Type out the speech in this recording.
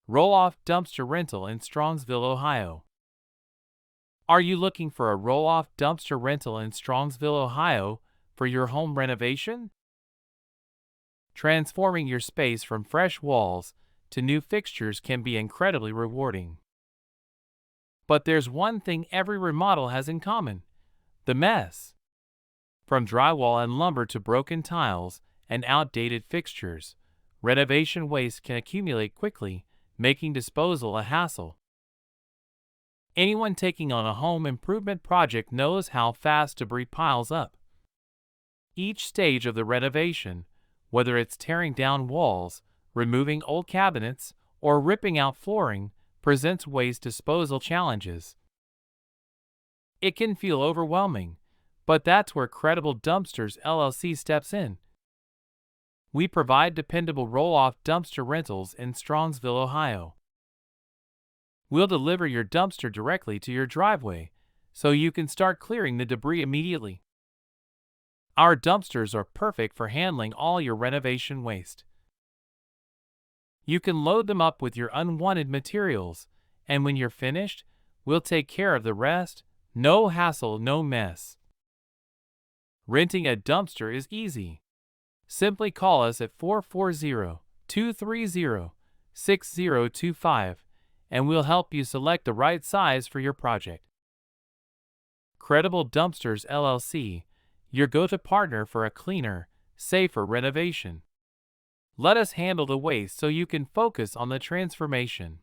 Roll-off dumpster rental in Strongsville, Ohio. Are you looking for a roll-off dumpster rental in Strongsville, Ohio for your home renovation? Transforming your space from fresh walls to new fixtures can be incredibly rewarding. But there's one thing every remodel has in common: the mess. From drywall and lumber to broken tiles and outdated fixtures, renovation waste can accumulate quickly, making disposal a hassle. Anyone taking on a home improvement project knows how fast debris piles up. Each stage of the renovation, whether it's tearing down walls, removing old cabinets, or ripping out flooring, presents waste disposal challenges. It can feel overwhelming, but that's where Credible Dumpsters LLC steps in. We provide dependable roll-off dumpster rentals in Strongsville, Ohio. We'll deliver your dumpster directly to your driveway, so you can start clearing the debris immediately. Our dumpsters are perfect for handling all your renovation waste. You can load them up with your unwanted materials, and when you're finished, we'll take care of the rest. No hassle, no mess. Renting a dumpster is easy. Simply call us at 440-230-6025 and we'll help you select the right size for your project. Credible Dumpsters LLC, your go-to partner for a cleaner, safer renovation. Let us handle the waste so you can focus on the transformation.